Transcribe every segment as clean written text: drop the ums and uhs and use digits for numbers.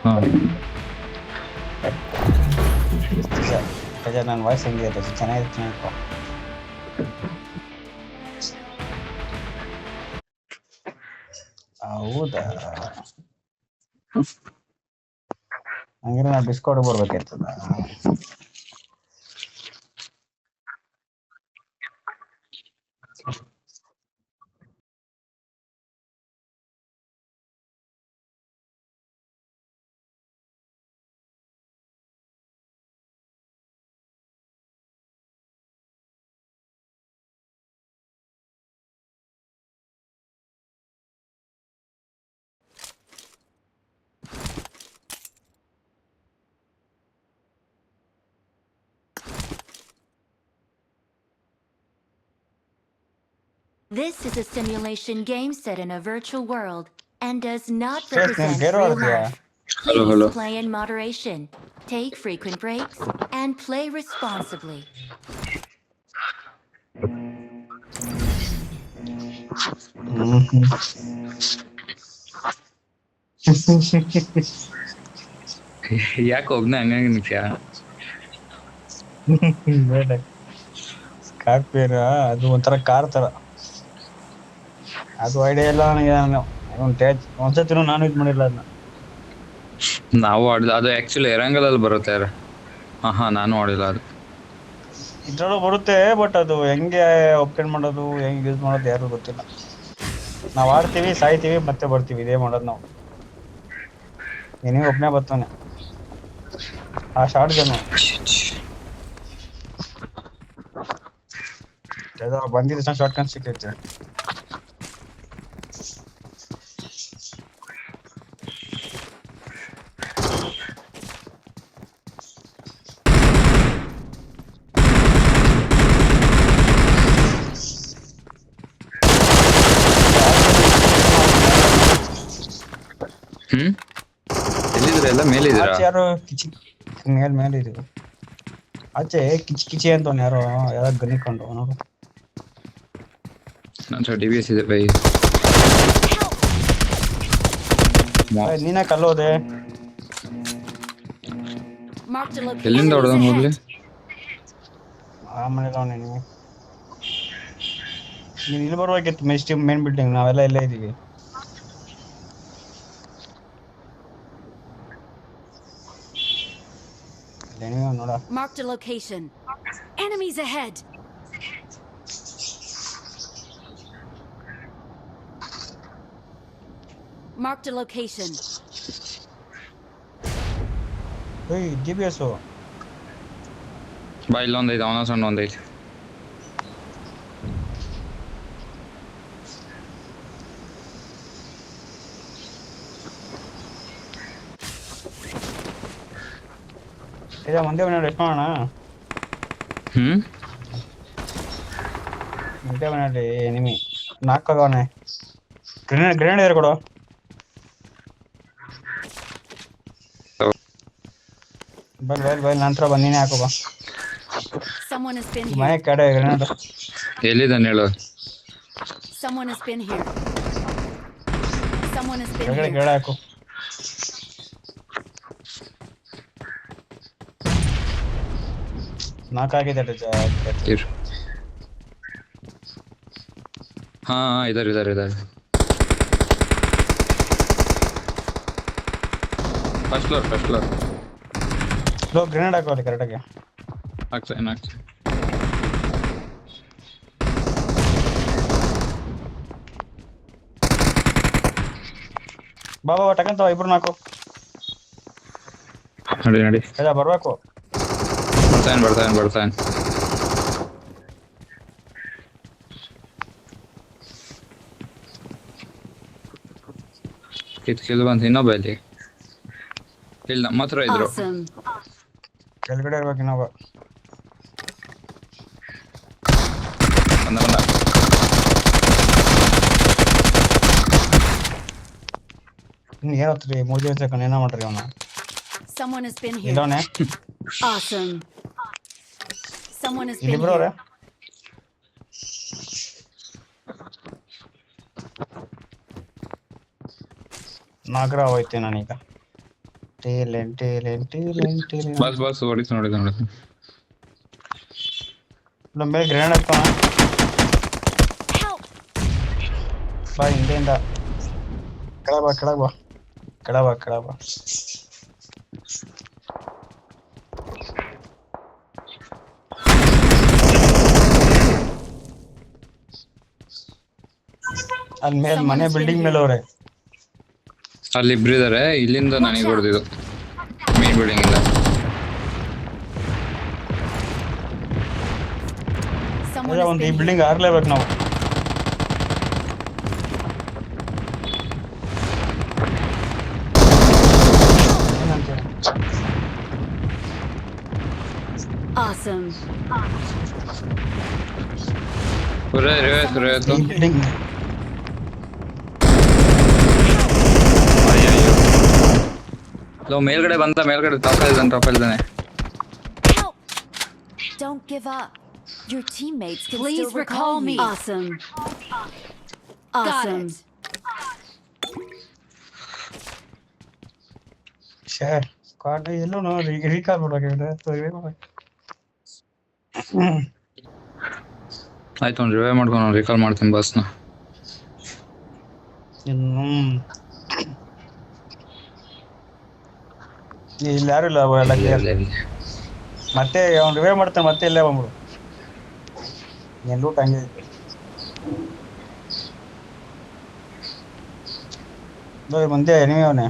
ಹಾ ನನ್ನ ವಾಯ್ಸ್ ಹೆಂಗಿದೆ ಚೆನ್ನಾಗಿದೆ ಹೌದಾ ಹಂಗಿದ್ರೆ ನಾ discount ಬರ್ಬೇಕಾಯ್ತದ. This is a simulation game set in a virtual world and does not ನೀನ್ represent ಬೇರೆ real ಹೊರದ್ಯಾ? life. Hello Please hello play in moderation, take frequent breaks, and play responsibly. ಯಾಕೆ ಒಬ್ನೇ ಹಂಗಾಗಿ ನಿಮಿಷ ಸ್ಕಾರ್ಪಿಯನ್ ಅದು ಒಂಥರ ಕಾರ್ ತರ. ಅದು ಐಡಿಯಾ ಇಲ್ಲ ನನಗೆ. ಒಂದ್ಸತಿ ನಾನು ಇದು ಮಾಡಿಲ್ಲ ಅದನ್ನ. ನಾವು ಆಡಿದ ಅದು ಆಕ್ಚುಲಿ ಎರಂಗಲಲ್ಲಿ ಬರುತ್ತೆ ಯಾರು. ಹಾ ನಾನು ಆಡಿಲ್ಲ ಅದು. ಇದ್ರಲ್ಲೂ ಬರುತ್ತೆ, ಬಟ್ ಅದು ಹೆಂಗೆ ಓಪನ್ ಮಾಡೋದು ಹೆಂಗೆ ಯೂಸ್ ಮಾಡೋದು ಯಾರು ಗೊತ್ತಿಲ್ಲ. ನಾವ್ ಆಡ್ತೀವಿ, ಸಾಯ್ತೀವಿ, ಮತ್ತೆ ಬರ್ತೀವಿ, ಇದೇ ಮಾಡೋದು ನಾವು. ಏನೇ ಒಬ್ಬನೇ ಬರ್ತಾನೆ ಆ ಶಾರ್ಟ್ ಗನ್ನು ಬಂದಿದ್ದ ಶಾರ್ಟ್ ಗನ್ ಸಿಕ್ಕೈತೆ. ಎಲ್ಲಿದ್ರ ಎಲ್ಲ ಮೇಲಿದ್ದೀರಾ? ಆಚೆ ಯಾರು ಕಿಚಿ ಮೇಲೆ ಇದೀವಿ. ಆಚೆ ಕಿಚಿ ಕಿಚಿ ಅಂತ ಯಾರೋ ಯಾವ್ದು ಗನ್ನಿಕೊಂಡು ನೋಡು. ನನ್ನ DBS ಇದೆ ಬೈ. ನೀನೇ ಕಲ್ಲೋದೆ. Marked a location. ಎಲ್ಲಿಂದ ಹೊಡೆದ ಹೋಗ್ಲಿ? ಆ ಮನೇಲಿ ಅವನೇ. ನೀನು ಇಲ್ಲಿ ಬರುವಾಗಿತ್ತು ಮೇನ್ ಬಿಲ್ಡಿಂಗ್, ನಾವೆಲ್ಲ ಇಲ್ಲೇ ಇದೀವಿ. ನೋಡ. Marked a location. Enemies ahead. Marked a location. ಏಯ್ GPS ಬಾ ಇಲ್ಲೊಂದೈತೆ, ಅವನ ಸಣ್ಣ ಒಂದೈತೆ. ಒಂದೇ ಮನೆ ಎಷ್ಟು ಮಾಡೋಣ? ಒಂದೇ ಮನೆಯಲ್ಲಿ ಎನಿಮಿ ನಾಲ್ಕಾಗವನೆ. ಗ್ರೆನೇಡ್ ಇದ್ರೆ ಕೊಡು. ಬಲ್ ನಂತರ ಬಂದಿನೇ ಹಾಕೋ ಬಾ. Someone has been ಮನೆ here. ಕಡೆ ಗ್ರೆನೇಡ್ ಎಲ್ಲಿದ್ದಾನೆ ಹೇಳು? Someone has been here. Someone has been ಕೆಳಗಡೆ here. ಕೆಳಗಡೆ ಹಾಕು. ನಾಲ್ಕಾಗಿದೆ. ಹಾ ಇದಾರೆ. First floor. ಗ್ರೆನೇಡ್ ಹಾಕೋ ಅಲ್ಲಿ ಕರೆಕ್ಟಾಗಿ. ಹಾಕ್ಸ ಬಾ ಟಕಂತ ಇಬ್ರು ನಾಲ್ಕು ನಡಿ ಬರ್ಬೇಕು. ಬರ್ತಾನೆ. ಕಿಲ್ ಬಂತು ಇನ್ನೊಬ್ಬ ಇಲ್ಲಿ. ಇಲ್ಲ ನಮ್ಮ ಹತ್ರ ಇದ್ರು. Awesome. ಕೆಳಗಡೆ ಇರ್ಬೇಕು ಇನ್ನೊಬ್ಬ. ಬಂದ ಇನ್ನು ಏನು ಹೊತ್ರಿ 3 ದಿವಸ ಏನೋ ಮಾಡ್ರಿ ಅವನ. Someone has been here. ಇಲ್ಲವನೇ Awesome. Someone has been ಇಲ್ಲಿಬ್ರು ಅವ್ರೆ. here. ನಾಗರ ಹೋಯ್ತೆ ನಾನೀಗ. ಬಸ್ ಬಸ್ ಹೊಡಿತು ನೋಡಿದ ನೋಡಿದ. ನಮ್ಮ ಮೇಲೆ ಗ್ರೆನೇಡ್ ಹಾಕೋಣ. Help! ಬಾ ಹಿಂದೆಯಿಂದ ಕೆಳಗೆ ಬಾ ಕೆಳಗೆ ಬಾ ಕೆಳಗೆ ಬಾ ಕೆಳಗೆ ಬಾ. ಅಲ್ಲಿ ಮೇಲೆ ಮನೆ ಬಿಲ್ಡಿಂಗ್ ಮೇಲೆ ಅವ್ರೆ. ಅಲ್ಲಿ ಇಬ್ರು ಇದಾರೆ. ಇಲ್ಲಿಂದ ನನಗೆ ಹೊಡೆದಿದ್ದು ಮೇನ್ ಬಿಲ್ಡಿಂಗ್ ಇಂದ. Someone has ಒಂದು ಈ been here. ಬಿಲ್ಡಿಂಗ್ ಆಗ್ಲೇಬೇಕು ನಾವು. ಏನಂತೀರ? Awesome. ಸುರೇತು ಈ ಬಿಲ್ಡಿಂಗ್ ಮೇಲ್ಗಡೆ ಬಂದ. ಮೇಲ್ಗಡೆ ಟಾಪ್ ಇದ್ದಾನೆ. Help! Don't give up. Your teammates can Please still recall me. Awesome. Awesome. Share card ಎಲ್ಲೋ ನೋಡಿ ರೀಕಾಲ್ ಮಾಡೋಕೆ. ಆಯ್ತು ಒಂದು ರಿವೈವ್ ಮಾಡ್ಕೊಂಡು ರಿಕಾಲ್ ಮಾಡ್ತೀನಿ ಬಸ್ನ. ಇಲ್ಲಿ ಯಾರು ಇಲ್ಲ ಎಲ್ಲ ಕ್ಲಿಯರ್. ಮತ್ತೆ ಅವ್ನು ರಿವೈವ್ ಮಾಡ್ತಾನೆ ಮತ್ತೆ ಇಲ್ಲೇ ಬಂದ್ಬಿಡು. ಏನ್ ಲೂಟ್ ಹಂಗೆ ಮುಂದೆ ಎನಿಮಿ ಅವನೇ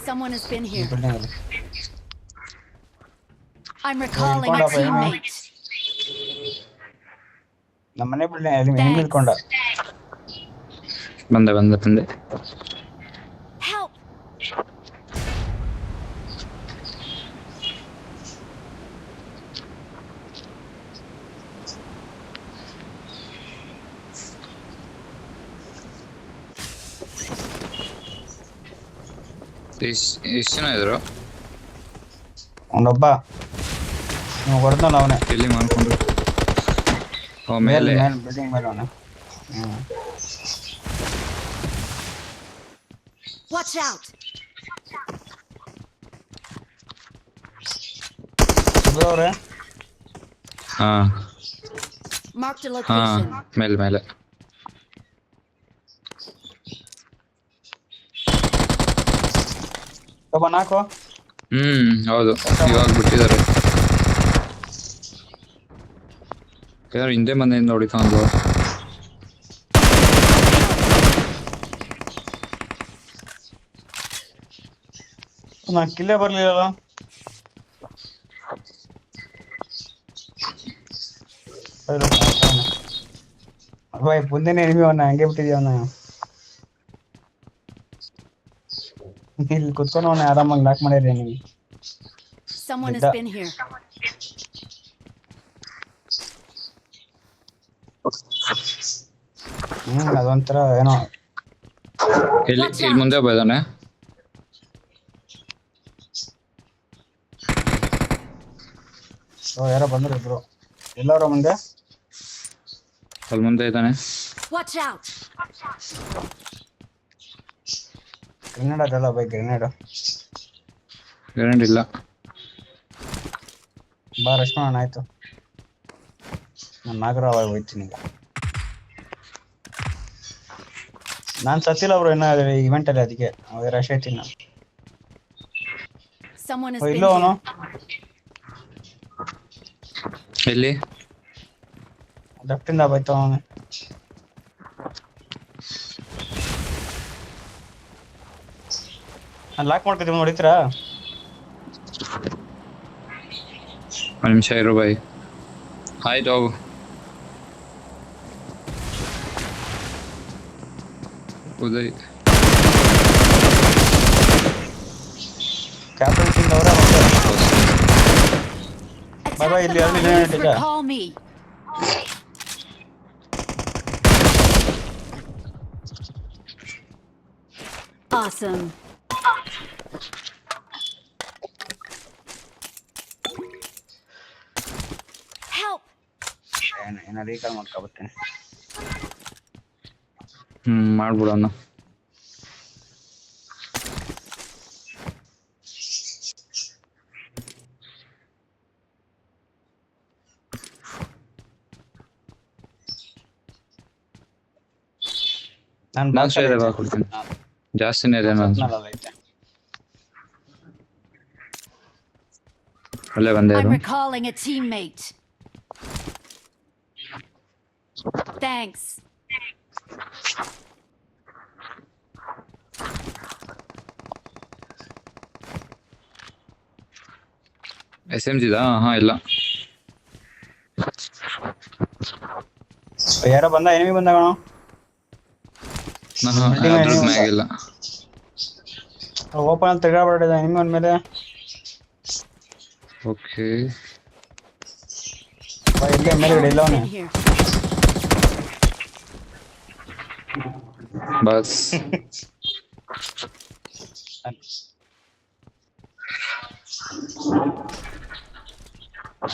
Someone has been here. Building ಅಲ್ಲಿ. I'm recalling a Recall up, teammate. ನಮ್ಮ ಮನೆ ಬಿಲ್ಡಿಂಗ್ ಎನಿಮಿ ನಿಲ್ಕೊಂಡ. ಬಂದೆ. Help! ಎಷ್ಟು ಜನ ಇದ್ರು? ಅವನೊಬ್ಬ ಹೊಡೆದ ಅವನೇ ಎಲ್ಲಿ ಮಾಡ್ಕೊಂಡು ಮೇಲೆ ಬಿಲ್ಡಿಂಗ್ ಮೇಲೆ ಅವನೇ. Watch out! ಇಬ್ರು ಅವ್ರೆ. ಹಾ Marked a ಹಾ location. ಮೇಲೆ ಒಬ್ಬ ನಾಲ್ಕು. ಹೌದು ಇವಾಗ ಬಿಟ್ಟಿದ್ದಾರೆ. ಯಾರು ಹಿಂದೆ ಮನೆಯಿಂದ ಹೊಡಿತಾ ಒಂದು. ನಾ ಕಿಲ್ಲೇ ಬರ್ಲಿಲ್ಲ. ಬಾಯ್ ಮುಂದೆನೆ ಎನಿಮಿ ಅವನ ಹಂಗೆ ಬಿಟ್ಟಿದ್ಯವನ. ಇಲ್ಲಿ ಕುತ್ಕೊಂಡು ಅವನ ಆರಾಮಾಗಿ ನಾಕ್ ಮಾಡಿರಿ ನೀವು. Someone has been here. ಅದೊಂಥರ ಏನೋ. ಇಲ್ಲಿ ಮುಂದೆ ಬೈದಾನೆ. ಯಾರೋ ಬಂದ್ರು ಇಬ್ರು. ಎಲ್ಲಾರ ಮುಂದೆ ಅಲ್ಲಿ ಮುಂದೆ ಇದ್ದಾನೆ. Watch out! ಗ್ರೆನೇಡ್ ಅದಲ್ಲ ಬೈ ಗ್ರೆನೇಡ್. ಗ್ಯಾರಂಟಿ ಇಲ್ಲ. ಬಾ ರಶ್ ಮಾಡೋಣ ಆಯ್ತು. ನಾನು ನಾಗರಾವಾಗ ಹೋಗ್ತೀನಿ ಈಗ. ನಾನು ಸತ್ತಿಲ್ಲ ಬ್ರೋ ಇನ್ನ ಇವೆಂಟ್ ಅಲ್ಲಿ, ಅದಕ್ಕೆ ರಶ್ ಆಯ್ತೀನಿ ನಾನು. Someone has been ಇಲ್ಲೋ ಅವನು here. ಎಲ್ಲಿ? ಲೆಫ್ಟ್ ಇಂದ ಬೈತ ಅವನು. ನಾನು ಲಾಕ್ ಮಾಡ್ಕೊತೀವಿ ನೋಡಿತ್ರಾ? ಒಂದು ನಿಮಿಷ ಇರು ಬಾಯ್. ಆಯ್ತು ಹೋಗು. ಉದಯ್ ಕ್ಯಾಪ್ಟನ್ ಸಿಂಗ್ ಅವರ ಬಾಬಾ ಇಲ್ಲಿ Attack ಅಲ್ಲಿ them all. ಗ್ರೆನೇಡ್ Please ಇದೆ. recall me. Awesome. Help! ಏನ ರೀಕಾಲ್ ಮಾಡ್ಕೊಬತ್ತೇನೆ. ಮಾಡ್ಬಿಡೋಣ. ನಾನು ನಾನು ಸೇದೆ ಕೊಡ್ತೀನಿ. ಜಾಸ್ತಿನೇ ಇದೆ ನಾನು. ಅಲ್ಲೇ ಬಂದೆ I'm ಇರು. recalling a teammate. Thanks. SMG ದಾ? ಹಾ ಇಲ್ಲ. ಯಾರೋ ಬಂದ ಎನಿಮಿ ಬಂದ ಕಣೋ. Building ಅದ್ರ enemy ಮ್ಯಾಗಿಲ್ಲ. ಓಪನ್ ಅಲ್ಲಿ ತಿರ್ಗಾಡ್ಬಿಟ್ಟಿದೆ ಎನಿಮಿ ಒಂದ್ ಮೇಲೆ. ಓಕೆ. ಇಲ್ಲೇ ಮೇಲ್ಗಡೆ ಇಲ್ಲ ಅವನು. In here. ಬಸ್.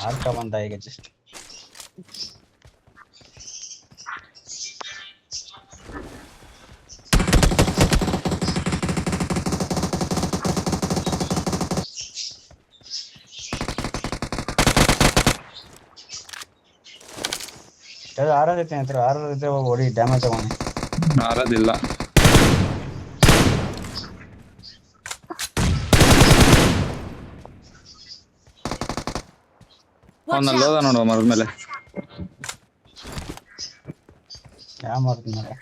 ಆಡ್ತಾ ಬಂದ ಈಗ ಜಸ್ಟ್. ಆರದೈತೆ ಹತ್ರ ಆರದೈತೆ ಹೋಗಿ ಹೊಡಿ ಡ್ಯಾಮೇಜ್ ತಗೊಂಡು. ಆರದಿಲ್ಲ. Watch ಅವನಲ್ಲಿ ಹೋದ out. ನೋಡುವ ಮರದ ಮೇಲೆ. ಯಾವ ಮಾಡ್ತೀನಿ